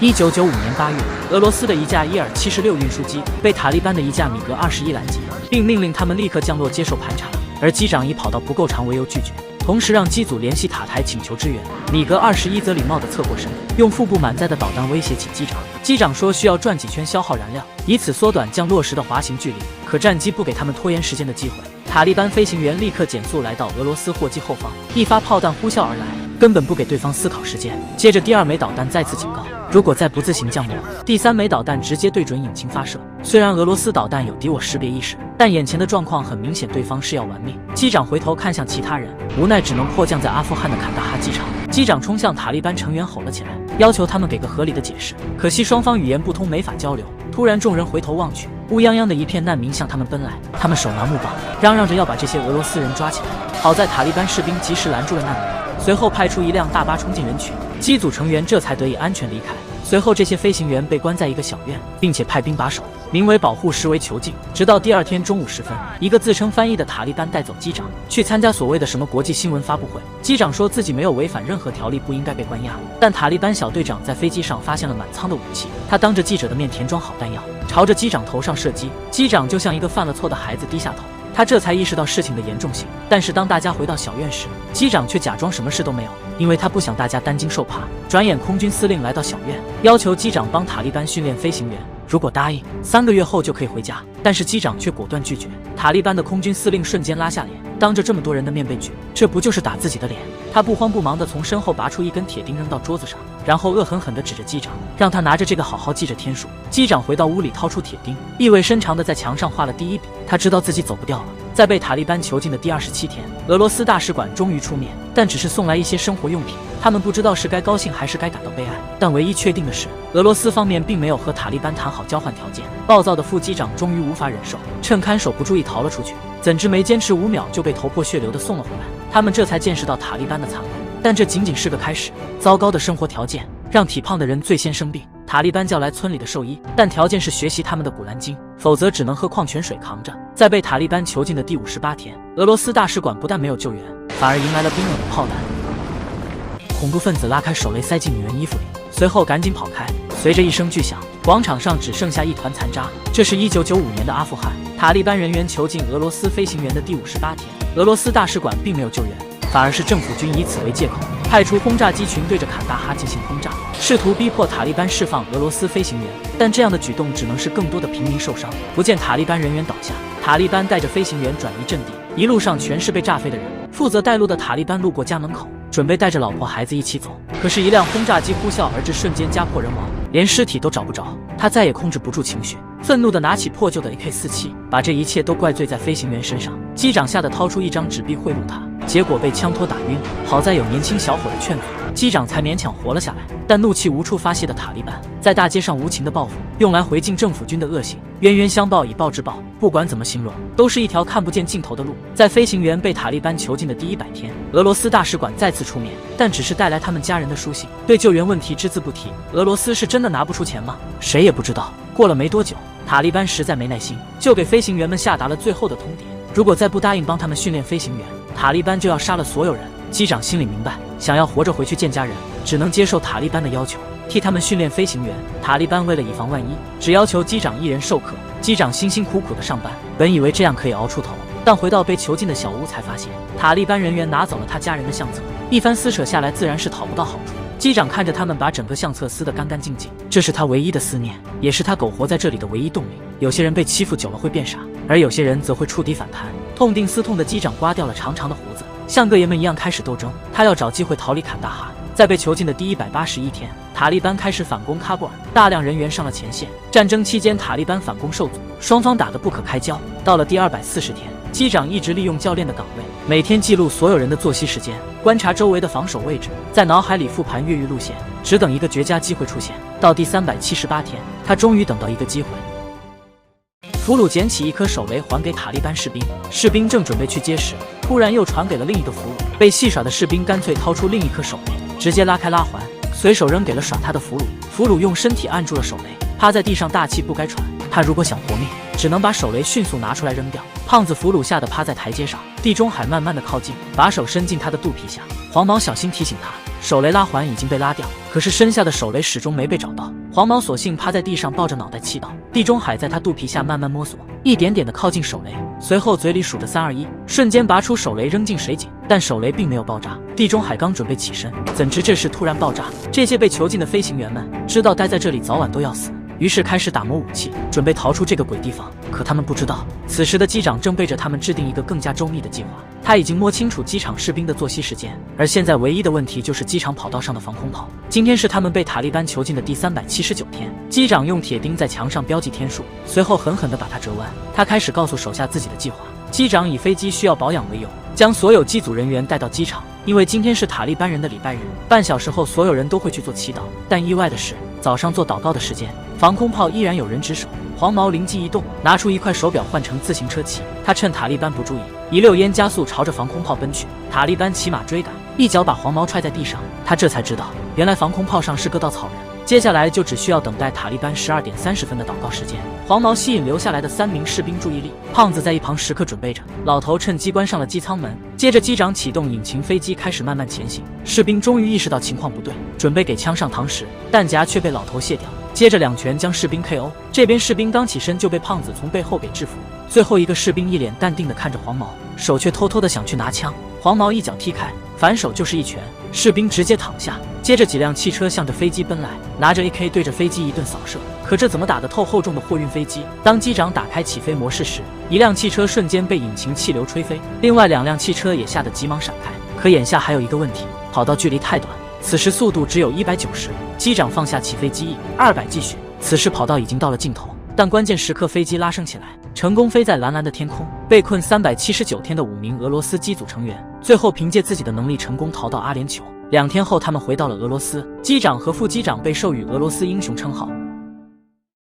1995年8月，俄罗斯的一架伊尔76运输机被塔利班的一架米格21拦截，并命令他们立刻降落接受盘查，而机长以跑道不够长为由拒绝，同时让机组联系塔台请求支援。米格21则礼貌地侧过身，用腹部满载的导弹威胁起机长。机长说需要转几圈消耗燃料，以此缩短降落时的滑行距离，可战机不给他们拖延时间的机会。塔利班飞行员立刻减速来到俄罗斯货机后方，一发炮弹呼啸而来，根本不给对方思考时间。接着第二枚导弹再次警告，如果再不自行降落，第三枚导弹直接对准引擎发射。虽然俄罗斯导弹有敌我识别意识，但眼前的状况很明显，对方是要玩命。机长回头看向其他人，无奈只能迫降在阿富汗的坎大哈机场。机长冲向塔利班成员吼了起来，要求他们给个合理的解释。可惜双方语言不通，没法交流。突然众人回头望去，乌泱泱的一片难民向他们奔来，他们手拿木棒，嚷嚷着要把这些俄罗斯人抓起来。好在塔利班士兵及时拦住了难民，随后派出一辆大巴冲进人群，机组成员这才得以安全离开。随后这些飞行员被关在一个小院，并且派兵把守，名为保护，实为囚禁。直到第二天中午时分，一个自称翻译的塔利班带走机长，去参加所谓的什么国际新闻发布会。机长说自己没有违反任何条例，不应该被关押。但塔利班小队长在飞机上发现了满仓的武器，他当着记者的面填装好弹药，朝着机长头上射击。机长就像一个犯了错的孩子低下头，他这才意识到事情的严重性。但是当大家回到小院时，机长却假装什么事都没有，因为他不想大家担惊受怕。转眼空军司令来到小院，要求机长帮塔利班训练飞行员，如果答应，3个月后就可以回家。但是机长却果断拒绝。塔利班的空军司令瞬间拉下脸，当着这么多人的面被拒，这不就是打自己的脸？他不慌不忙地从身后拔出一根铁钉扔到桌子上，然后恶狠狠地指着机长，让他拿着这个好好记着天数。机长回到屋里，掏出铁钉，意味深长地在墙上画了第一笔。他知道自己走不掉了。在被塔利班囚禁的第27天，俄罗斯大使馆终于出面，但只是送来一些生活用品。他们不知道是该高兴还是该感到悲哀，但唯一确定的是，俄罗斯方面并没有和塔利班谈好交换条件。暴躁的副机长终于无法忍受，趁看守不注意逃了出去，怎知没坚持5秒就被头破血流的送了回来。他们这才见识到塔利班的残酷，但这仅仅是个开始。糟糕的生活条件让体胖的人最先生病。塔利班叫来村里的兽医，但条件是学习他们的古兰经，否则只能喝矿泉水扛着。在被塔利班囚禁的第58天，俄罗斯大使馆不但没有救援，反而迎来了冰冷的炮弹。恐怖分子拉开手雷塞进女人衣服里，随后赶紧跑开。随着一声巨响，广场上只剩下一团残渣。这是1995年的阿富汗，塔利班人员囚禁俄罗斯飞行员的第58天，俄罗斯大使馆并没有救援，反而是政府军以此为借口，派出轰炸机群对着坎大哈进行轰炸，试图逼迫塔利班释放俄罗斯飞行员。但这样的举动只能使更多的平民受伤，不见塔利班人员倒下。塔利班带着飞行员转移阵地，一路上全是被炸飞的人。负责带路的塔利班路过家门口，准备带着老婆孩子一起走，可是一辆轰炸机呼啸而至，瞬间家破人亡，连尸体都找不着。他再也控制不住情绪，愤怒地拿起破旧的 AK-47，把这一切都怪罪在飞行员身上。机长吓得掏出一张纸币贿赂他，结果被枪托打晕。好在有年轻小伙的劝阻，机长才勉强活了下来。但怒气无处发泄的塔利班在大街上无情的报复，用来回敬政府军的恶行。冤冤相报以暴制暴，不管怎么形容，都是一条看不见尽头的路。在飞行员被塔利班囚禁的第100天，俄罗斯大使馆再次出面，但只是带来他们家人的书信，对救援问题只字不提。俄罗斯是真的拿不出钱吗？谁也不知道。过了没多久，塔利班实在没耐心，就给飞行员们下达了最后的通牒：如果再不答应帮他们训练飞行员，塔利班就要杀了所有人。机长心里明白，想要活着回去见家人，只能接受塔利班的要求，替他们训练飞行员。塔利班为了以防万一，只要求机长一人授课。机长辛辛苦苦的上班，本以为这样可以熬出头，但回到被囚禁的小屋才发现，塔利班人员拿走了他家人的相册。一番撕扯下来，自然是讨不到好处。机长看着他们把整个相册撕得干干净净，这是他唯一的思念，也是他苟活在这里的唯一动力。有些人被欺负久了会变傻，而有些人则会触底反弹。痛定思痛的机长刮掉了长长的胡子，像个爷们一样开始斗争。他要找机会逃离坎大哈。在被囚禁的第181天，塔利班开始反攻喀布尔，大量人员上了前线。战争期间，塔利班反攻受阻，双方打得不可开交。到了第240天，机长一直利用教练的岗位，每天记录所有人的作息时间，观察周围的防守位置，在脑海里复盘越狱路线，只等一个绝佳机会出现。到第378天，他终于等到一个机会。俘虏捡起一颗手雷还给塔利班士兵，士兵正准备去接时，突然又传给了另一个俘虏。被戏耍的士兵干脆掏出另一颗手雷，直接拉开拉环，随手扔给了耍他的俘虏。俘虏用身体按住了手雷，趴在地上大气不该喘。他如果想活命，只能把手雷迅速拿出来扔掉。胖子俘虏吓得趴在台阶上。地中海慢慢的靠近，把手伸进他的肚皮下。黄毛小心提醒他，手雷拉环已经被拉掉，可是身下的手雷始终没被找到。黄毛索性趴在地上抱着脑袋祈祷，地中海在他肚皮下慢慢摸索，一点点的靠近手雷，随后嘴里数着3、2、1，瞬间拔出手雷扔进水井，但手雷并没有爆炸。地中海刚准备起身，怎知这时突然爆炸。这些被囚禁的飞行员们知道待在这里早晚都要死，于是开始打磨武器，准备逃出这个鬼地方。可他们不知道，此时的机长正背着他们制定一个更加周密的计划。他已经摸清楚机场士兵的作息时间，而现在唯一的问题就是机场跑道上的防空炮。今天是他们被塔利班囚禁的第379天。机长用铁钉在墙上标记天数，随后狠狠地把它折弯。他开始告诉手下自己的计划。机长以飞机需要保养为由，将所有机组人员带到机场，因为今天是塔利班人的礼拜日。半小时后，所有人都会去做祈祷。但意外的是，早上做祷告的时间，防空炮依然有人值守。黄毛灵机一动，拿出一块手表换成自行车骑。他趁塔利班不注意，一溜烟加速朝着防空炮奔去。塔利班骑马追赶，一脚把黄毛踹在地上。他这才知道，原来防空炮上是个稻草人。接下来就只需要等待塔利班12点30分的祷告时间。黄毛吸引留下来的3名士兵注意力，胖子在一旁时刻准备着。老头趁机关上了机舱门，接着机长启动引擎，飞机开始慢慢前行。士兵终于意识到情况不对，准备给枪上膛时，弹夹却被老头卸掉，接着2拳将士兵 KO。这边士兵刚起身就被胖子从背后给制服。最后一个士兵一脸淡定地看着黄毛，手却偷偷地想去拿枪。黄毛一脚踢开，反手就是一拳，士兵直接躺下。接着几辆汽车向着飞机奔来，拿着 AK 对着飞机一顿扫射。可这怎么打得透厚重的货运飞机？当机长打开起飞模式时，一辆汽车瞬间被引擎气流吹飞，另外2辆汽车也吓得急忙闪开。可眼下还有一个问题，跑道距离太短，此时速度只有190。机长放下起飞机翼，200继续。此时跑道已经到了尽头，但关键时刻飞机拉升起来，成功飞在蓝蓝的天空。被困379天的5名俄罗斯机组成员，最后凭借自己的能力成功逃到阿联酋。2天后，他们回到了俄罗斯。机长和副机长被授予俄罗斯英雄称号。